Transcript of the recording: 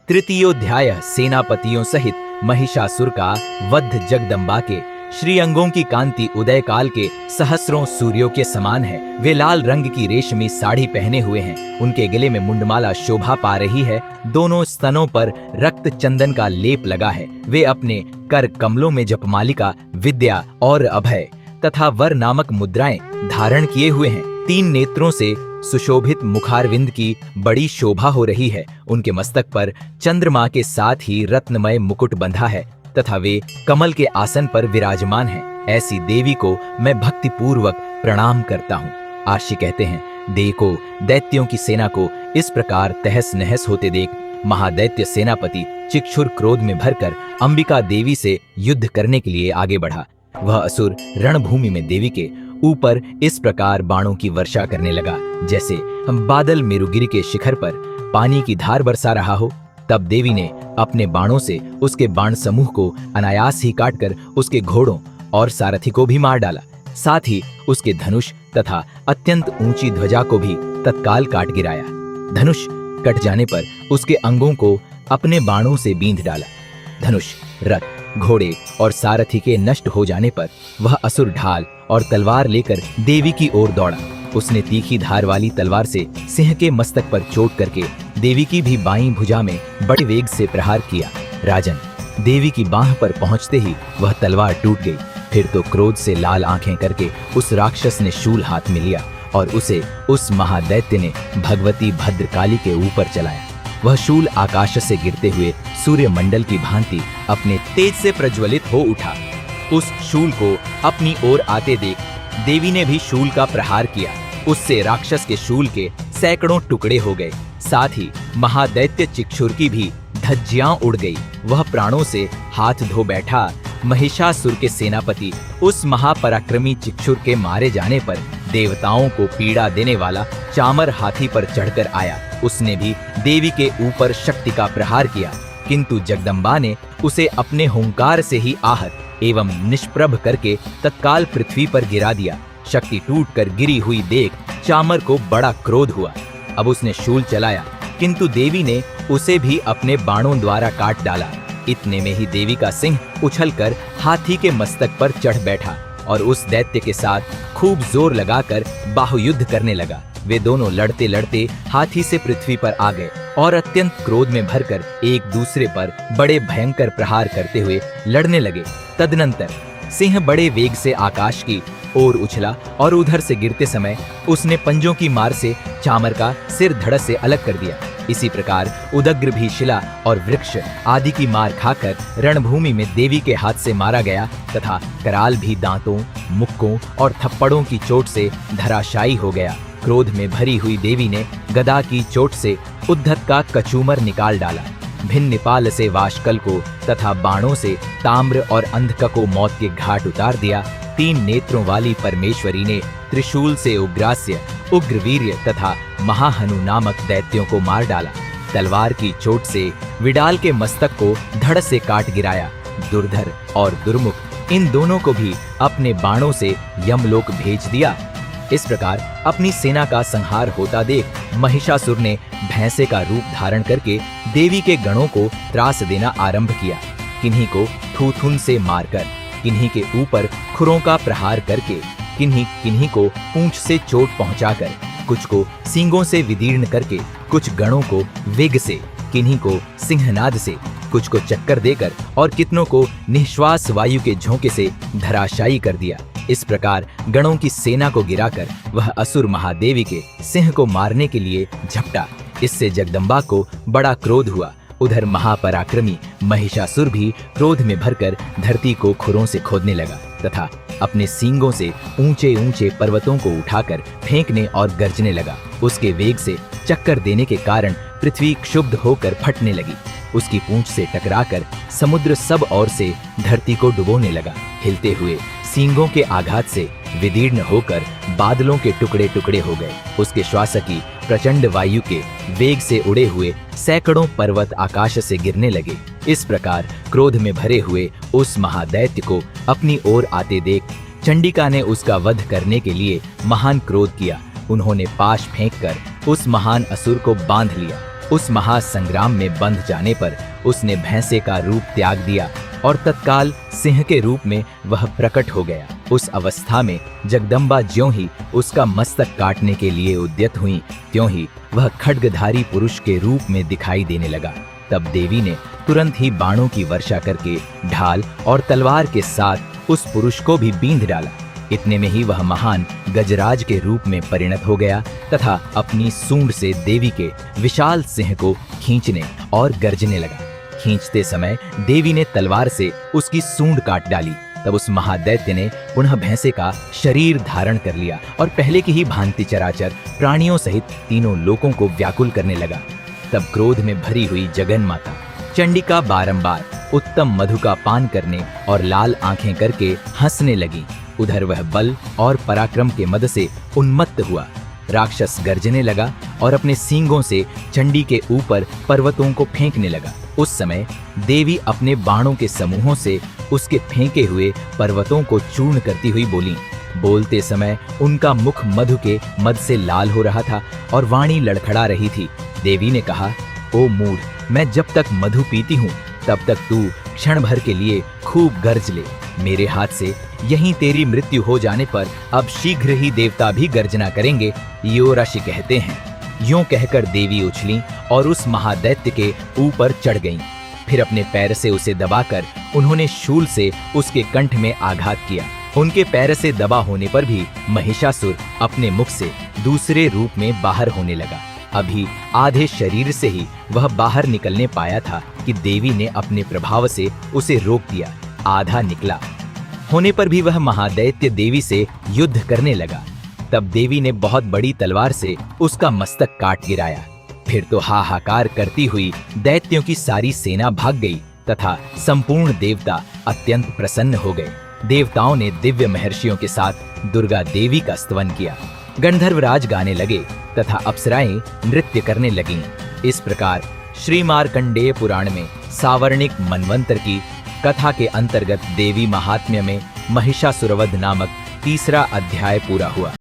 तृतीयोध्याय सेनापतियों सहित महिषासुर का वध। जगदम्बा के श्री अंगों की कांति उदय काल के सहस्रों सूर्यों के समान है। वे लाल रंग की रेशमी साड़ी पहने हुए हैं। उनके गले में मुंडमाला शोभा पा रही है। दोनों स्तनों पर रक्त चंदन का लेप लगा है। वे अपने कर कमलों में जपमालिका, विद्या और अभय तथा वर नामक मुद्राएं धारण किए हुए हैं। 3 नेत्रों से सुशोभित मुखारविंद की बड़ी शोभा हो रही है। उनके मस्तक पर चंद्रमा के साथ ही रत्नमय मुकुट बंधा है तथा वे कमल के आसन पर विराजमान हैं। ऐसी देवी को मैं भक्ति पूर्वक प्रणाम करता हूँ। आशी कहते हैं, देखो दैत्यों की सेना को इस प्रकार तहस नहस होते देख महादैत्य सेनापति चिक्षुर क्रोध में भरकर अंबिका देवी से युद्ध करने के लिए आगे बढ़ा। वह असुर रणभूमि में देवी के ऊपर इस प्रकार बाणों की वर्षा करने लगा जैसे बादल मेरुगिरी के शिखर पर पानी की धार बरसा रहा हो। तब देवी ने अपने बाणों से उसके बाण समूह को अनायास ही काटकर उसके घोड़ों और सारथी को भी मार डाला। साथ ही उसके धनुष तथा अत्यंत ऊंची ध्वजा को भी तत्काल काट गिराया। धनुष कट जाने पर उसके अंगों को अपने बाणों से बींध डाला। धनुष, रथ, घोड़े और सारथी के नष्ट हो जाने पर वह असुर ढाल और तलवार लेकर देवी की ओर दौड़ा। उसने तीखी धार वाली तलवार से सिंह के मस्तक पर चोट करके देवी की भी बाईं भुजा में बड़े वेग से प्रहार किया। राजन, देवी की बाह पर पहुंचते ही वह तलवार टूट गई। फिर तो क्रोध से लाल आंखें करके उस राक्षस ने शूल हाथ में लिया और उसे उस महादैत्य ने भगवती भद्रकाली के ऊपर चलाया। वह शूल आकाश से गिरते हुए सूर्यमंडल की भांति अपने तेज से प्रज्वलित हो उठा। उस शूल को अपनी ओर आते देख देवी ने भी शूल का प्रहार किया। उससे राक्षस के शूल के सैकड़ों टुकड़े हो गए। साथ ही महादैत्य चिक्षुर की भी धज्जियां उड़ गई। वह प्राणों से हाथ धो बैठा। महिषासुर के सेनापति उस महापराक्रमी चिक्षुर के मारे जाने पर देवताओं को पीड़ा देने वाला चामर हाथी पर चढ़कर आया। उसने भी देवी के ऊपर शक्ति का प्रहार किया, किंतु जगदम्बा ने उसे अपने हुंकार से ही आहत एवं निष्प्रभ करके तत्काल पृथ्वी पर गिरा दिया। शक्ति टूटकर गिरी हुई देख चामर को बड़ा क्रोध हुआ। अब उसने शूल चलाया, किंतु देवी ने उसे भी अपने बाणों द्वारा काट डाला। इतने में ही देवी का सिंह उछलकर हाथी के मस्तक पर चढ़ बैठा और उस दैत्य के साथ खूब जोर लगाकर बाहुयुद्ध करने लगा। वे दोनों लड़ते लड़ते हाथी से पृथ्वी पर आ गए और अत्यंत क्रोध में भरकर एक दूसरे पर बड़े भयंकर प्रहार करते हुए लड़ने लगे। तदनंतर सिंह बड़े वेग से आकाश की ओर उछला और उधर से गिरते समय उसने पंजों की मार से चामर का सिर धड़ से अलग कर दिया। इसी प्रकार उदग्र भी शिला और वृक्ष आदि की मार खाकर रणभूमि में देवी के हाथ से मारा गया तथा कराल भी दांतों, मुक्कों और थप्पड़ों की चोट से धराशायी हो गया। क्रोध में भरी हुई देवी ने गदा की चोट से उद्धत का कचूमर निकाल डाला। भिन्नपाल से वाशकल को तथा बाणों से ताम्र और अंधक को मौत के घाट उतार दिया। 3 नेत्रों वाली परमेश्वरी ने त्रिशूल से उग्रास्य, उग्रवीर्य तथा महाहनु नामक दैत्यों को मार डाला। तलवार की चोट से विडाल के मस्तक को धड़ से काट गिराया। दुर्धर और दुर्मुख इन दोनों को भी अपने बाणों से यमलोक भेज दिया। इस प्रकार अपनी सेना का संहार होता देख महिषासुर ने भैंसे का रूप धारण करके देवी के गणों को त्रास देना आरंभ किया। किन्हीं को थूथुन से मारकर, किन्हीं के ऊपर खुरों का प्रहार करके, किन्हीं को पूंछ से चोट पहुंचाकर, कुछ को सींगों से विदीर्ण करके, कुछ गणों को वेग से, किन्हीं को सिंहनाद से, कुछ को चक्कर देकर और कितनों को निश्वास वायु के झोंके से धराशायी कर दिया। इस प्रकार गणों की सेना को गिराकर वह असुर महादेवी के सिंह को मारने के लिए झपटा। इससे जगदम्बा को बड़ा क्रोध हुआ। उधर महापराक्रमी महिषासुर भी क्रोध में भरकर धरती को खुरों से खोदने लगा तथा अपने सींगों से ऊंचे ऊंचे पर्वतों को उठाकर फेंकने और गरजने लगा। उसके वेग से चक्कर देने के कारण पृथ्वी क्षुब्ध होकर फटने लगी। उसकी पूंछ से टकराकर समुद्र सब ओर से धरती को डुबोने लगा। हिलते हुए सींगों के आघात से विदीर्ण होकर बादलों के टुकड़े टुकड़े हो गए। उसके श्वासकी प्रचंड वायु के वेग से उड़े हुए सैकड़ों पर्वत आकाश से गिरने लगे। इस प्रकार क्रोध में भरे हुए उस महादैत्य को अपनी ओर आते देख चंडिका ने उसका वध करने के लिए महान क्रोध किया। उन्होंने पाश फेंककर उस महान असुर को बांध लिया उस महासंग्राम में बंध जाने पर उसने भैंसे का रूप त्याग दिया और तत्काल सिंह के रूप में वह प्रकट हो गया। उस अवस्था में जगदम्बा ज्यों ही उसका मस्तक काटने के लिए उद्यत हुई, त्यों ही वह खड्गधारी पुरुष के रूप में दिखाई देने लगा। तब देवी ने तुरंत ही बाणों की वर्षा करके ढाल और तलवार के साथ उस पुरुष को भी बींध डाला। इतने में ही वह महान गजराज के रूप में परिणत हो गया तथा अपनी सूंड से देवी के विशाल सिंह को खींचने और गर्जने लगा। खींचते समय देवी ने तलवार से उसकी सूंड काट डाली। तब उस महादैत्य ने पुनः भैंसे का शरीर धारण कर लिया और पहले की ही भांति चराचर प्राणियों सहित तीनों लोकों को व्याकुल करने लगा। तब क्रोध में भरी हुई जगन माता चंडिका बारंबार उत्तम मधु का पान करने और लाल आंखें करके हंसने लगी। उधर वह बल और पराक्रम के मद से उन्मत्त हुआ। राक्षस गर्जने लगा और अपने सींगों से चंडी के ऊपर पर्वतों को फेंकने लगा। उस समय देवी अपने बाणों के समूहों से उसके फेंके हुए पर्वतों को चूर्ण करती हुई बोली। बोलते समय उनका मुख मधु के मद से लाल हो रहा था और वाणी लड़खड़ा रही थी। देवी ने कहा, ओ मूढ़, मैं जब तक मधु पीती हूँ तब तक तू क्षण भर के लिए खूब गर्ज ले। मेरे हाथ से यहीं तेरी मृत्यु हो जाने पर अब शीघ्र ही देवता भी गर्जना करेंगे, यो ऋषि कहते हैं। यूं कहकर देवी उछली और उस महादैत्य के ऊपर चढ़ गईं। फिर अपने पैर से उसे दबाकर उन्होंने शूल से उसके कंठ में आघात किया। उनके पैर से दबा होने पर भी महिषासुर अपने मुख से दूसरे रूप में बाहर होने लगा। अभी आधे शरीर से ही वह बाहर निकलने पाया था कि देवी ने अपने प्रभाव से उसे रोक दिया। आधा निकला होने पर भी वह महादैत्य देवी से युद्ध करने लगा। तब देवी ने बहुत बड़ी तलवार से उसका मस्तक काट गिराया। फिर तो हाहाकार करती हुई दैत्यों की सारी सेना भाग गई तथा संपूर्ण देवता अत्यंत प्रसन्न हो गए। देवताओं ने दिव्य महर्षियों के साथ दुर्गा देवी का स्तवन किया। गंधर्वराज गाने लगे तथा अप्सराएं नृत्य करने लगीं। इस प्रकार श्री मार्कंडेय पुराण में सावर्णिक मनवंतर की कथा के अंतर्गत देवी महात्म्य में महिषासुरवध नामक तीसरा अध्याय पूरा हुआ।